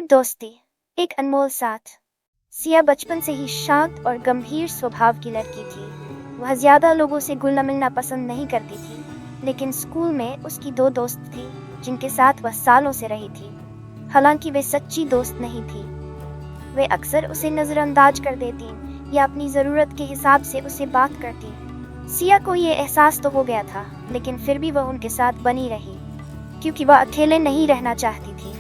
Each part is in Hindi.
दोस्ती, एक अनमोल साथ। सिया बचपन से ही शांत और गंभीर स्वभाव की लड़की थी। वह ज्यादा लोगों से घुलना मिलना पसंद नहीं करती थी, लेकिन स्कूल में उसकी दो दोस्त थी जिनके साथ वह सालों से रही थी। हालांकि वे सच्ची दोस्त नहीं थी। वे अक्सर उसे नजरअंदाज कर देती या अपनी जरूरत के हिसाब से उससे बात करती। सिया को ये एहसास तो हो गया था, लेकिन फिर भी वह उनके साथ बनी रही, क्योंकि वह अकेले नहीं रहना चाहती थी।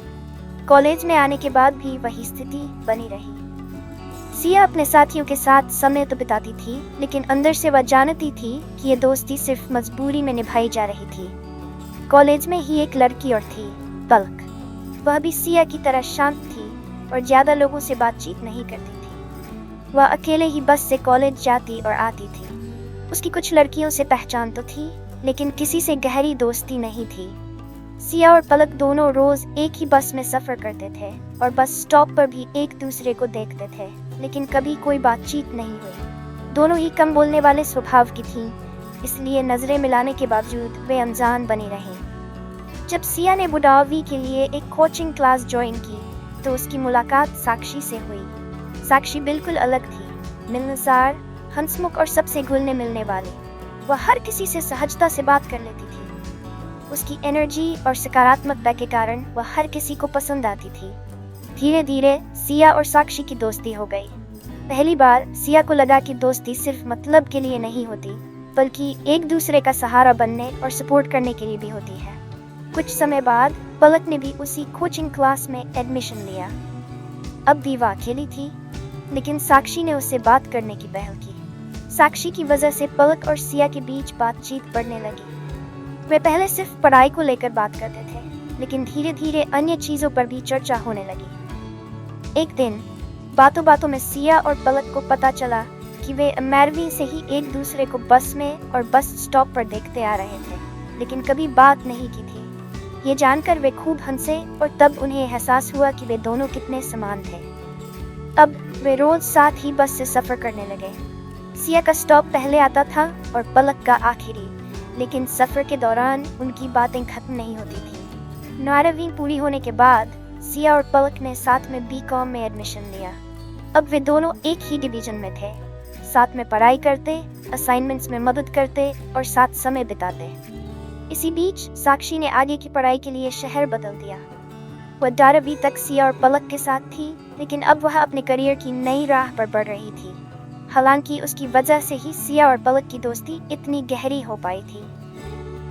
कॉलेज में आने के बाद भी वही स्थिति बनी रही। सिया अपने साथियों के साथ समय तो बिताती थी, लेकिन अंदर से वह जानती थी कि ये दोस्ती सिर्फ मजबूरी में निभाई जा रही थी। कॉलेज में ही एक लड़की और थी, पलक। वह भी सिया की तरह शांत थी और ज्यादा लोगों से बातचीत नहीं करती थी। वह अकेले ही बस से कॉलेज जाती और आती थी। उसकी कुछ लड़कियों से पहचान तो थी, लेकिन किसी से गहरी दोस्ती नहीं थी। सिया और पलक दोनों रोज एक ही बस में सफर करते थे और बस स्टॉप पर भी एक दूसरे को देखते थे, लेकिन कभी कोई बातचीत नहीं हुई। दोनों ही कम बोलने वाले स्वभाव की थीं, इसलिए नजरें मिलाने के बावजूद वे अनजान बनी रहीं। जब सिया ने 12वीं के लिए एक कोचिंग क्लास ज्वाइन की, तो उसकी मुलाकात साक्षी से हुई। साक्षी बिल्कुल अलग थी, मिलनसार, हंसमुख और सबसे घुलने मिलने वाली। वह हर किसी से सहजता से बात कर लेती थी। उसकी एनर्जी और सकारात्मकता के कारण वह हर किसी को पसंद आती थी। धीरे धीरे सिया और साक्षी की दोस्ती हो गई। पहली बार सिया को लगा कि दोस्ती सिर्फ मतलब के लिए नहीं होती, बल्कि एक दूसरे का सहारा बनने और सपोर्ट करने के लिए भी होती है। कुछ समय बाद पलक ने भी उसी कोचिंग क्लास में एडमिशन लिया। अब भी वह अकेली थी, लेकिन साक्षी ने उससे बात करने की पहल की। साक्षी की वजह से पलक और सिया के बीच बातचीत बढ़ने लगी। वे पहले सिर्फ पढ़ाई को लेकर बात करते थे, लेकिन धीरे धीरे अन्य चीजों पर भी चर्चा होने लगी। एक दिन बातों बातों में सिया और पलक को पता चला कि वे 11वीं से ही एक दूसरे को बस में और बस स्टॉप पर देखते आ रहे थे, लेकिन कभी बात नहीं की थी। ये जानकर वे खूब हंसे और तब उन्हें एहसास हुआ कि वे दोनों कितने समान थे। अब वे रोज साथ ही बस से सफर करने लगे। सिया का स्टॉप पहले आता था और पलक का आखिरी, लेकिन सफर के दौरान उनकी बातें खत्म नहीं होती थी। 12वीं पूरी होने के बाद सिया और पलक ने साथ में बीकॉम में एडमिशन लिया। अब वे दोनों एक ही डिवीजन में थे, साथ में पढ़ाई करते, असाइनमेंट्स में मदद करते और साथ समय बिताते। इसी बीच साक्षी ने आगे की पढ़ाई के लिए शहर बदल दिया। वह 12वीं तक सिया और पलक के साथ थी, लेकिन अब वह अपने करियर की नई राह पर बढ़ रही थी। हालांकि उसकी वजह से ही सिया और पलक की दोस्ती इतनी गहरी हो पाई थी।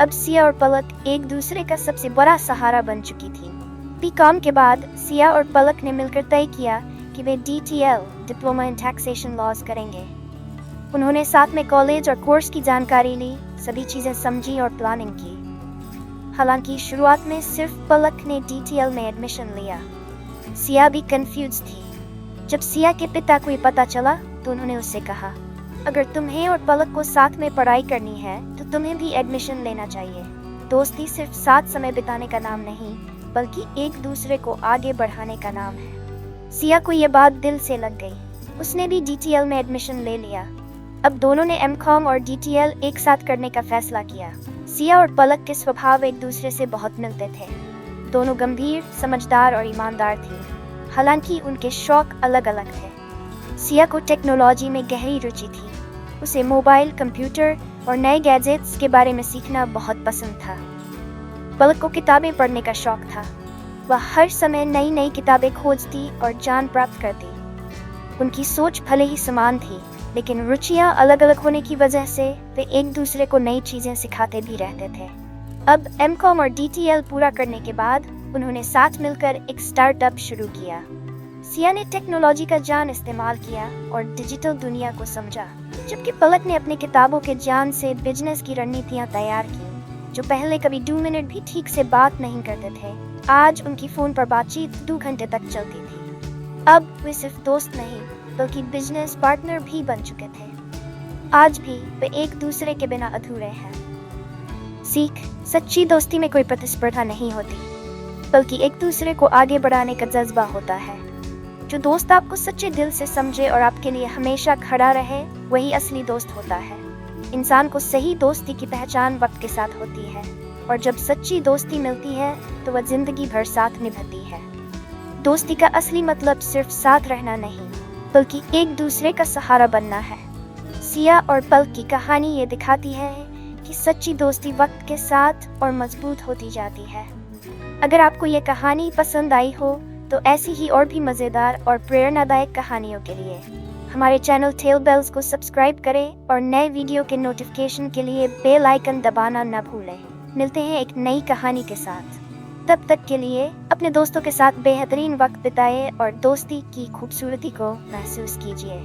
अब सिया और पलक एक दूसरे का सबसे बड़ा सहारा बन चुकी थी। बीकॉम के बाद सिया और पलक ने मिलकर तय किया कि वे DTL diploma in taxation laws करेंगे। उन्होंने साथ में कॉलेज और कोर्स की जानकारी ली, सभी चीजें समझी और प्लानिंग की। हालांकि शुरुआत में सिर्फ पलक ने DTL में एडमिशन लिया। सिया भी कंफ्यूज थी। जब सिया के पिता को ये पता चला, तो उन्होंने उससे कहा, अगर तुम्हें और पलक को साथ में पढ़ाई करनी है तो तुम्हें भी एडमिशन लेना चाहिए। दोस्ती सिर्फ साथ समय बिताने का नाम नहीं, बल्कि एक दूसरे को आगे बढ़ाने का नाम है। सिया को यह बात दिल से लग गई। उसने भी DTL में एडमिशन ले लिया। अब दोनों ने MCOM और DTL एक साथ करने का फैसला किया। सिया और पलक के स्वभाव एक दूसरे से बहुत मिलते थे। दोनों गंभीर, समझदार और ईमानदार थे, हालांकि उनके शौक अलग अलग थे। सिया को टेक्नोलॉजी में गहरी रुचि थी। उसे मोबाइल, कंप्यूटर और नए गैजेट्स के बारे में सीखना बहुत पसंद था। पलक को किताबें पढ़ने का शौक था। वह हर समय नई नई किताबें खोजती और ज्ञान प्राप्त करती। उनकी सोच भले ही समान थी, लेकिन रुचियां अलग अलग होने की वजह से वे एक दूसरे को नई चीजें सिखाते भी रहते थे। अब MCOM और DTL पूरा करने के बाद उन्होंने साथ मिलकर एक स्टार्टअप शुरू किया। सिया ने टेक्नोलॉजी का ज्ञान इस्तेमाल किया और डिजिटल दुनिया को समझा, जबकि पलक ने अपनी किताबों के ज्ञान से बिजनेस की रणनीतियां तैयार की। जो पहले कभी 2 मिनट भी ठीक से बात नहीं करते थे, आज उनकी फोन पर बातचीत 2 घंटे तक चलती थी। अब वे सिर्फ दोस्त नहीं, बल्कि बिजनेस पार्टनर भी बन चुके थे। आज भी वे एक दूसरे के बिना अधूरे हैं। सीख, सच्ची दोस्ती में कोई प्रतिस्पर्धा नहीं होती, बल्कि एक दूसरे को आगे बढ़ाने का जज्बा होता है। जो दोस्त आपको सच्चे दिल से समझे और आपके लिए हमेशा खड़ा रहे, वही असली दोस्त होता है। इंसान को सही दोस्ती की पहचान वक्त के साथ होती है, और जब सच्ची दोस्ती मिलती है तो वह जिंदगी भर साथ निभाती है। दोस्ती का असली मतलब सिर्फ साथ रहना नहीं, बल्कि एक दूसरे का सहारा बनना है। सिया और पलक की कहानी ये दिखाती है कि सच्ची दोस्ती वक्त के साथ और मजबूत होती जाती है। अगर आपको ये कहानी पसंद आई हो तो ऐसी ही और भी मज़ेदार और प्रेरणादायक कहानियों के लिए हमारे चैनल टेल बेल्स को सब्सक्राइब करें और नए वीडियो के नोटिफिकेशन के लिए बेल आइकन दबाना न भूलें। मिलते हैं एक नई कहानी के साथ। तब तक के लिए अपने दोस्तों के साथ बेहतरीन वक्त बिताएं और दोस्ती की खूबसूरती को महसूस कीजिए।